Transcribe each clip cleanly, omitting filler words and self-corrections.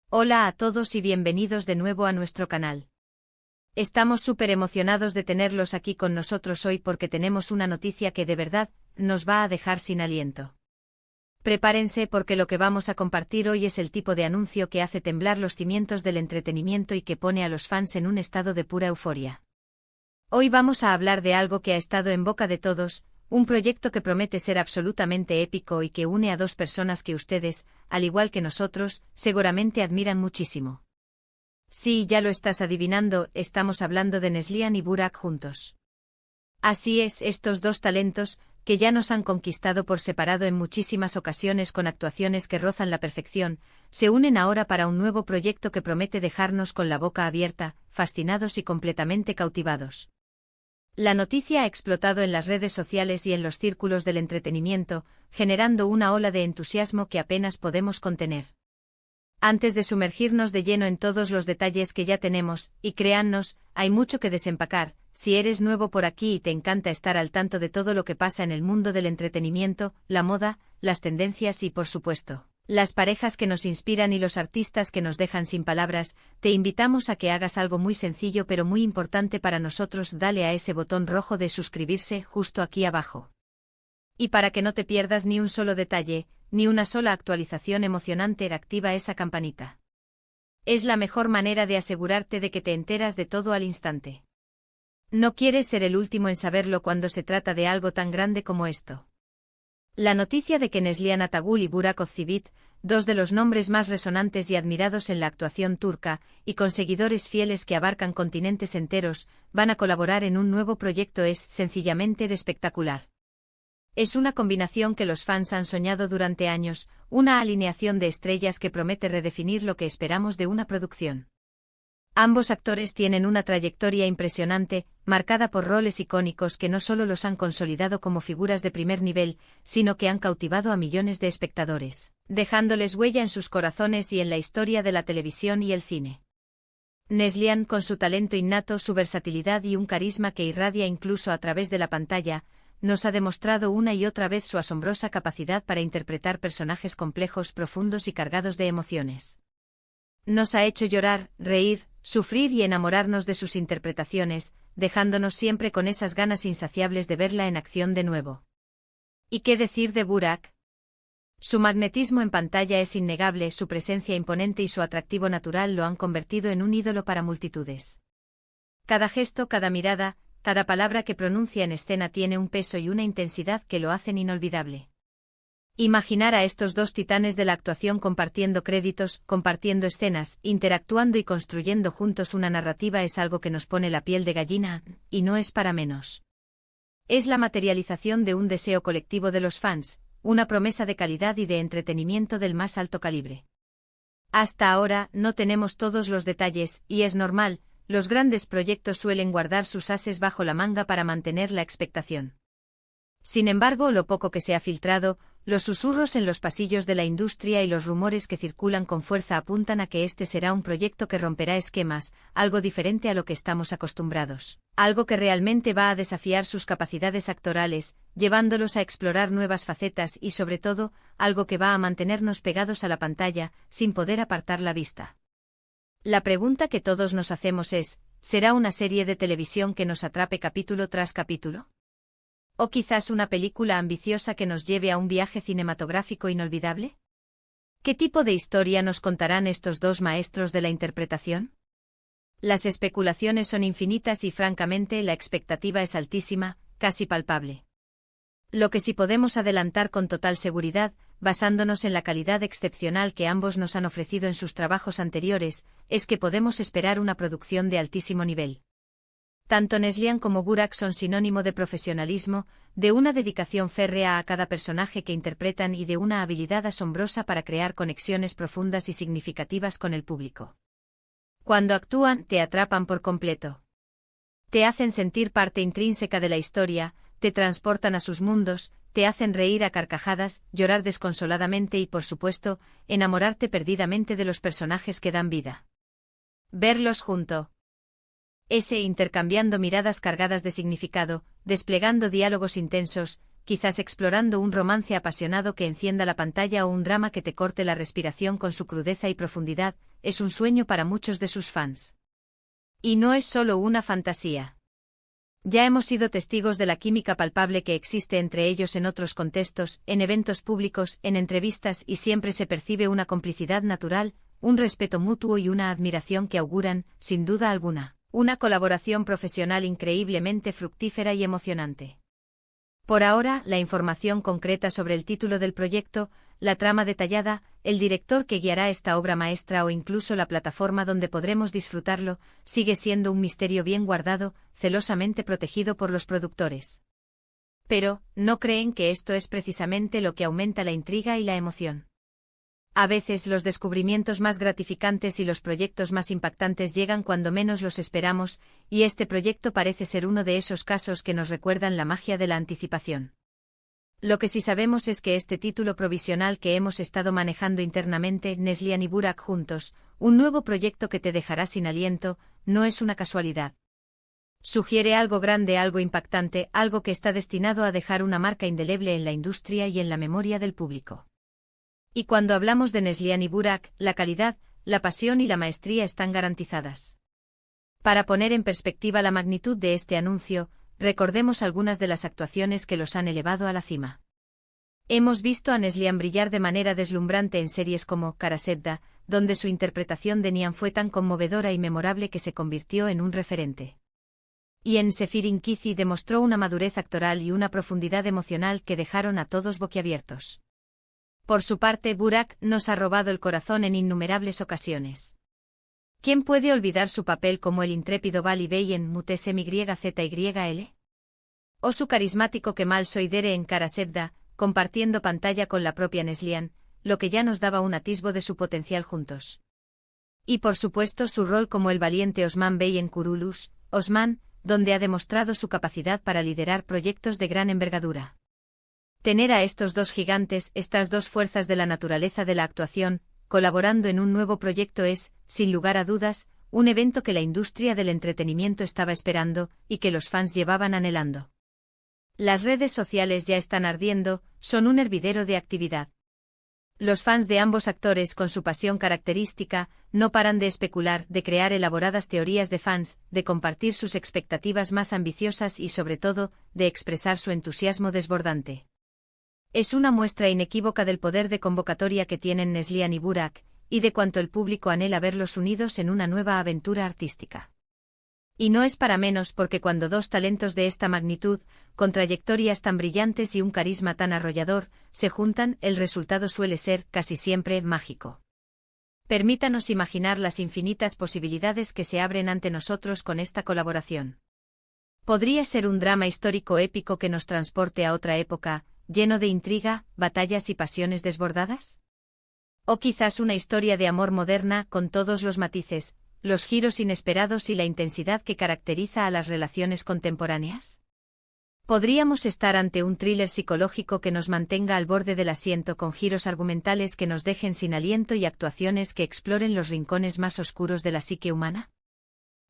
Hola a todos y bienvenidos de nuevo a nuestro canal. Estamos súper emocionados de tenerlos aquí con nosotros hoy porque tenemos una noticia que de verdad nos va a dejar sin aliento. Prepárense porque lo que vamos a compartir hoy es el tipo de anuncio que hace temblar los cimientos del entretenimiento y que pone a los fans en un estado de pura euforia. Hoy vamos a hablar de algo que ha estado en boca de todos, un proyecto que promete ser absolutamente épico y que une a dos personas que ustedes, al igual que nosotros, seguramente admiran muchísimo. Sí, ya lo estás adivinando, estamos hablando de Neslihan y Burak juntos. Así es, estos dos talentos, que ya nos han conquistado por separado en muchísimas ocasiones con actuaciones que rozan la perfección, se unen ahora para un nuevo proyecto que promete dejarnos con la boca abierta, fascinados y completamente cautivados. La noticia ha explotado en las redes sociales y en los círculos del entretenimiento, generando una ola de entusiasmo que apenas podemos contener. Antes de sumergirnos de lleno en todos los detalles que ya tenemos, y créannos, hay mucho que desempacar, si eres nuevo por aquí y te encanta estar al tanto de todo lo que pasa en el mundo del entretenimiento, la moda, las tendencias y, por supuesto, las parejas que nos inspiran y los artistas que nos dejan sin palabras, te invitamos a que hagas algo muy sencillo pero muy importante para nosotros: dale a ese botón rojo de suscribirse justo aquí abajo. Y para que no te pierdas ni un solo detalle, ni una sola actualización emocionante, activa esa campanita. Es la mejor manera de asegurarte de que te enteras de todo al instante. No quieres ser el último en saberlo cuando se trata de algo tan grande como esto. La noticia de que Neslihan Atagül y Burak Özçivit, dos de los nombres más resonantes y admirados en la actuación turca, y con seguidores fieles que abarcan continentes enteros, van a colaborar en un nuevo proyecto es sencillamente espectacular. Es una combinación que los fans han soñado durante años, una alineación de estrellas que promete redefinir lo que esperamos de una producción. Ambos actores tienen una trayectoria impresionante, marcada por roles icónicos que no solo los han consolidado como figuras de primer nivel, sino que han cautivado a millones de espectadores, dejándoles huella en sus corazones y en la historia de la televisión y el cine. Neslihan, con su talento innato, su versatilidad y un carisma que irradia incluso a través de la pantalla, nos ha demostrado una y otra vez su asombrosa capacidad para interpretar personajes complejos, profundos y cargados de emociones. Nos ha hecho llorar, reír, sufrir y enamorarnos de sus interpretaciones, dejándonos siempre con esas ganas insaciables de verla en acción de nuevo. ¿Y qué decir de Burak? Su magnetismo en pantalla es innegable, su presencia imponente y su atractivo natural lo han convertido en un ídolo para multitudes. Cada gesto, cada mirada, cada palabra que pronuncia en escena tiene un peso y una intensidad que lo hacen inolvidable. Imaginar a estos dos titanes de la actuación compartiendo créditos, compartiendo escenas, interactuando y construyendo juntos una narrativa es algo que nos pone la piel de gallina, y no es para menos. Es la materialización de un deseo colectivo de los fans, una promesa de calidad y de entretenimiento del más alto calibre. Hasta ahora no tenemos todos los detalles, y es normal, los grandes proyectos suelen guardar sus ases bajo la manga para mantener la expectación. Sin embargo, lo poco que se ha filtrado, los susurros en los pasillos de la industria y los rumores que circulan con fuerza apuntan a que este será un proyecto que romperá esquemas, algo diferente a lo que estamos acostumbrados, algo que realmente va a desafiar sus capacidades actorales, llevándolos a explorar nuevas facetas y, sobre todo, algo que va a mantenernos pegados a la pantalla, sin poder apartar la vista. La pregunta que todos nos hacemos es: ¿será una serie de televisión que nos atrape capítulo tras capítulo? ¿O quizás una película ambiciosa que nos lleve a un viaje cinematográfico inolvidable? ¿Qué tipo de historia nos contarán estos dos maestros de la interpretación? Las especulaciones son infinitas y francamente la expectativa es altísima, casi palpable. Lo que sí podemos adelantar con total seguridad, basándonos en la calidad excepcional que ambos nos han ofrecido en sus trabajos anteriores, es que podemos esperar una producción de altísimo nivel. Tanto Neslihan como Burak son sinónimo de profesionalismo, de una dedicación férrea a cada personaje que interpretan y de una habilidad asombrosa para crear conexiones profundas y significativas con el público. Cuando actúan, te atrapan por completo. Te hacen sentir parte intrínseca de la historia, te transportan a sus mundos, te hacen reír a carcajadas, llorar desconsoladamente y, por supuesto, enamorarte perdidamente de los personajes que dan vida. Verlos junto. Intercambiando miradas cargadas de significado, desplegando diálogos intensos, quizás explorando un romance apasionado que encienda la pantalla o un drama que te corte la respiración con su crudeza y profundidad, es un sueño para muchos de sus fans. Y no es solo una fantasía. Ya hemos sido testigos de la química palpable que existe entre ellos en otros contextos, en eventos públicos, en entrevistas, y siempre se percibe una complicidad natural, un respeto mutuo y una admiración que auguran, sin duda alguna, una colaboración profesional increíblemente fructífera y emocionante. Por ahora, la información concreta sobre el título del proyecto, la trama detallada, el director que guiará esta obra maestra o incluso la plataforma donde podremos disfrutarlo, sigue siendo un misterio bien guardado, celosamente protegido por los productores. Pero, ¿no creen que esto es precisamente lo que aumenta la intriga y la emoción? A veces los descubrimientos más gratificantes y los proyectos más impactantes llegan cuando menos los esperamos, y este proyecto parece ser uno de esos casos que nos recuerdan la magia de la anticipación. Lo que sí sabemos es que este título provisional que hemos estado manejando internamente, Neslihan y Burak juntos, un nuevo proyecto que te dejará sin aliento, no es una casualidad. Sugiere algo grande, algo impactante, algo que está destinado a dejar una marca indeleble en la industria y en la memoria del público. Y cuando hablamos de Neslihan y Burak, la calidad, la pasión y la maestría están garantizadas. Para poner en perspectiva la magnitud de este anuncio, recordemos algunas de las actuaciones que los han elevado a la cima. Hemos visto a Neslihan brillar de manera deslumbrante en series como Karasevda, donde su interpretación de Nihan fue tan conmovedora y memorable que se convirtió en un referente. Y en Sefirin Kizi demostró una madurez actoral y una profundidad emocional que dejaron a todos boquiabiertos. Por su parte, Burak nos ha robado el corazón en innumerables ocasiones. ¿Quién puede olvidar su papel como el intrépido Bali Bey en Mutes MYZYL? O su carismático Kemal Soydere en Karasevda, compartiendo pantalla con la propia Neslihan, lo que ya nos daba un atisbo de su potencial juntos. Y por supuesto su rol como el valiente Osman Bey en Kurulus, Osman, donde ha demostrado su capacidad para liderar proyectos de gran envergadura. Tener a estos dos gigantes, estas dos fuerzas de la naturaleza de la actuación, colaborando en un nuevo proyecto es, sin lugar a dudas, un evento que la industria del entretenimiento estaba esperando, y que los fans llevaban anhelando. Las redes sociales ya están ardiendo, son un hervidero de actividad. Los fans de ambos actores, con su pasión característica, no paran de especular, de crear elaboradas teorías de fans, de compartir sus expectativas más ambiciosas y sobre todo, de expresar su entusiasmo desbordante. Es una muestra inequívoca del poder de convocatoria que tienen Neslihan y Burak, y de cuánto el público anhela verlos unidos en una nueva aventura artística. Y no es para menos porque cuando dos talentos de esta magnitud, con trayectorias tan brillantes y un carisma tan arrollador, se juntan, el resultado suele ser, casi siempre, mágico. Permítanos imaginar las infinitas posibilidades que se abren ante nosotros con esta colaboración. Podría ser un drama histórico épico que nos transporte a otra época, lleno de intriga, batallas y pasiones desbordadas. O quizás una historia de amor moderna, con todos los matices, los giros inesperados y la intensidad que caracteriza a las relaciones contemporáneas. Podríamos estar ante un thriller psicológico que nos mantenga al borde del asiento con giros argumentales que nos dejen sin aliento y actuaciones que exploren los rincones más oscuros de la psique humana.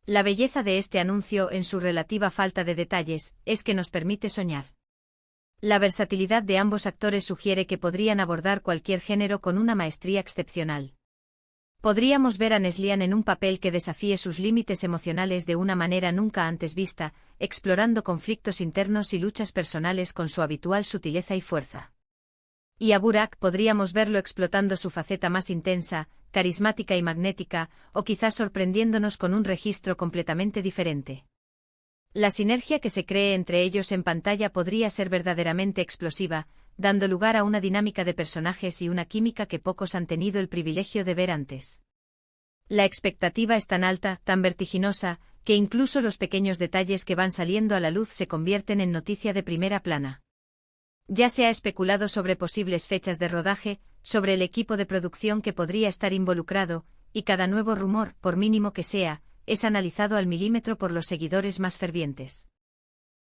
La belleza de este anuncio, en su relativa falta de detalles, es que nos permite soñar. La versatilidad de ambos actores sugiere que podrían abordar cualquier género con una maestría excepcional. Podríamos ver a Neslihan en un papel que desafíe sus límites emocionales de una manera nunca antes vista, explorando conflictos internos y luchas personales con su habitual sutileza y fuerza. Y a Burak podríamos verlo explotando su faceta más intensa, carismática y magnética, o quizás sorprendiéndonos con un registro completamente diferente. La sinergia que se cree entre ellos en pantalla podría ser verdaderamente explosiva, dando lugar a una dinámica de personajes y una química que pocos han tenido el privilegio de ver antes. La expectativa es tan alta, tan vertiginosa, que incluso los pequeños detalles que van saliendo a la luz se convierten en noticia de primera plana. Ya se ha especulado sobre posibles fechas de rodaje, sobre el equipo de producción que podría estar involucrado, y cada nuevo rumor, por mínimo que sea, es analizado al milímetro por los seguidores más fervientes.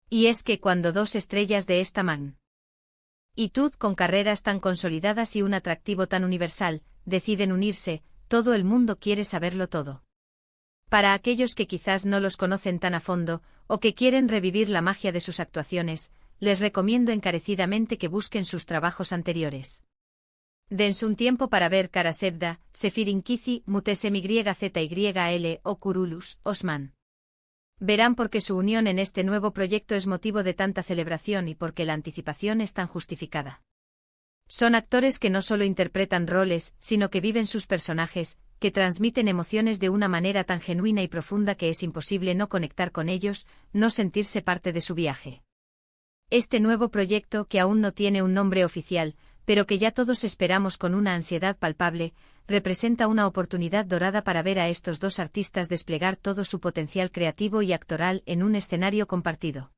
Y es que cuando dos estrellas de esta magnitud, con carreras tan consolidadas y un atractivo tan universal, deciden unirse, todo el mundo quiere saberlo todo. Para aquellos que quizás no los conocen tan a fondo, o que quieren revivir la magia de sus actuaciones, les recomiendo encarecidamente que busquen sus trabajos anteriores. Dense un tiempo para ver Karasevda, Sefirinkizi, Mutesmyzyl o Kurulus, Osman. Verán por qué su unión en este nuevo proyecto es motivo de tanta celebración y por qué la anticipación es tan justificada. Son actores que no solo interpretan roles, sino que viven sus personajes, que transmiten emociones de una manera tan genuina y profunda que es imposible no conectar con ellos, no sentirse parte de su viaje. Este nuevo proyecto, que aún no tiene un nombre oficial, pero que ya todos esperamos con una ansiedad palpable, representa una oportunidad dorada para ver a estos dos artistas desplegar todo su potencial creativo y actoral en un escenario compartido.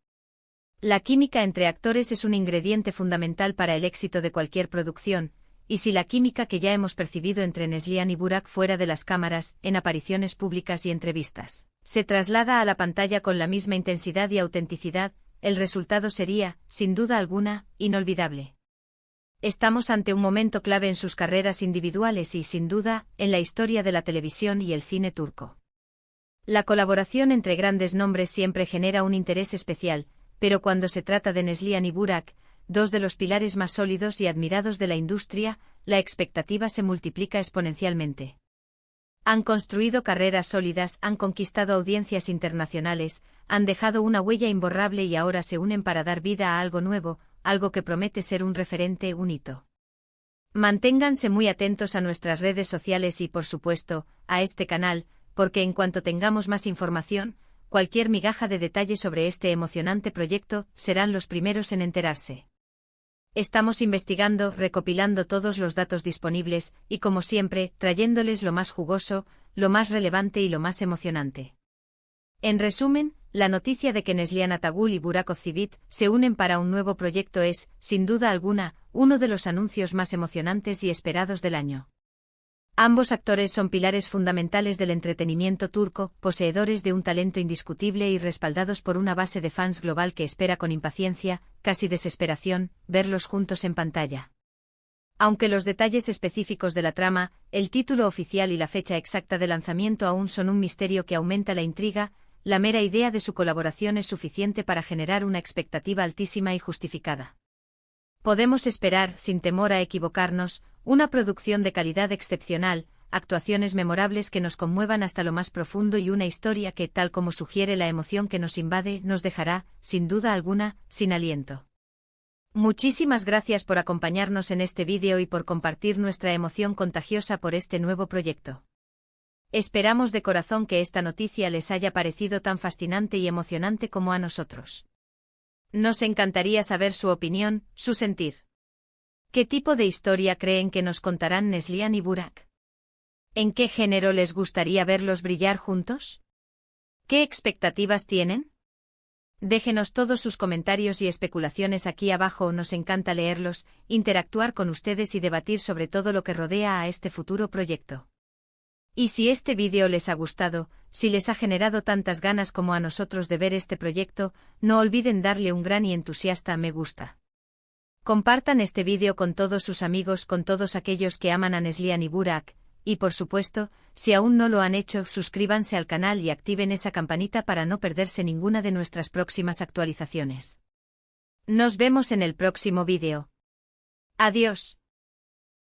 La química entre actores es un ingrediente fundamental para el éxito de cualquier producción, y si la química que ya hemos percibido entre Neslihan y Burak fuera de las cámaras, en apariciones públicas y entrevistas, se traslada a la pantalla con la misma intensidad y autenticidad, el resultado sería, sin duda alguna, inolvidable. Estamos ante un momento clave en sus carreras individuales y, sin duda, en la historia de la televisión y el cine turco. La colaboración entre grandes nombres siempre genera un interés especial, pero cuando se trata de Neslihan y Burak, dos de los pilares más sólidos y admirados de la industria, la expectativa se multiplica exponencialmente. Han construido carreras sólidas, han conquistado audiencias internacionales, han dejado una huella imborrable y ahora se unen para dar vida a algo nuevo, algo que promete ser un referente, un hito. Manténganse muy atentos a nuestras redes sociales y, por supuesto, a este canal, porque en cuanto tengamos más información, cualquier migaja de detalle sobre este emocionante proyecto, serán los primeros en enterarse. Estamos investigando, recopilando todos los datos disponibles, y como siempre, trayéndoles lo más jugoso, lo más relevante y lo más emocionante. En resumen, la noticia de que Neslihan Atagul y Burak Özçivit se unen para un nuevo proyecto es, sin duda alguna, uno de los anuncios más emocionantes y esperados del año. Ambos actores son pilares fundamentales del entretenimiento turco, poseedores de un talento indiscutible y respaldados por una base de fans global que espera con impaciencia, casi desesperación, verlos juntos en pantalla. Aunque los detalles específicos de la trama, el título oficial y la fecha exacta de lanzamiento aún son un misterio que aumenta la intriga, la mera idea de su colaboración es suficiente para generar una expectativa altísima y justificada. Podemos esperar, sin temor a equivocarnos, una producción de calidad excepcional, actuaciones memorables que nos conmuevan hasta lo más profundo y una historia que, tal como sugiere la emoción que nos invade, nos dejará, sin duda alguna, sin aliento. Muchísimas gracias por acompañarnos en este vídeo y por compartir nuestra emoción contagiosa por este nuevo proyecto. Esperamos de corazón que esta noticia les haya parecido tan fascinante y emocionante como a nosotros. Nos encantaría saber su opinión, su sentir. ¿Qué tipo de historia creen que nos contarán Neslihan y Burak? ¿En qué género les gustaría verlos brillar juntos? ¿Qué expectativas tienen? Déjenos todos sus comentarios y especulaciones aquí abajo, nos encanta leerlos, interactuar con ustedes y debatir sobre todo lo que rodea a este futuro proyecto. Y si este vídeo les ha gustado, si les ha generado tantas ganas como a nosotros de ver este proyecto, no olviden darle un gran y entusiasta me gusta. Compartan este vídeo con todos sus amigos, con todos aquellos que aman a Neslihan y Burak, y por supuesto, si aún no lo han hecho, suscríbanse al canal y activen esa campanita para no perderse ninguna de nuestras próximas actualizaciones. Nos vemos en el próximo vídeo. Adiós.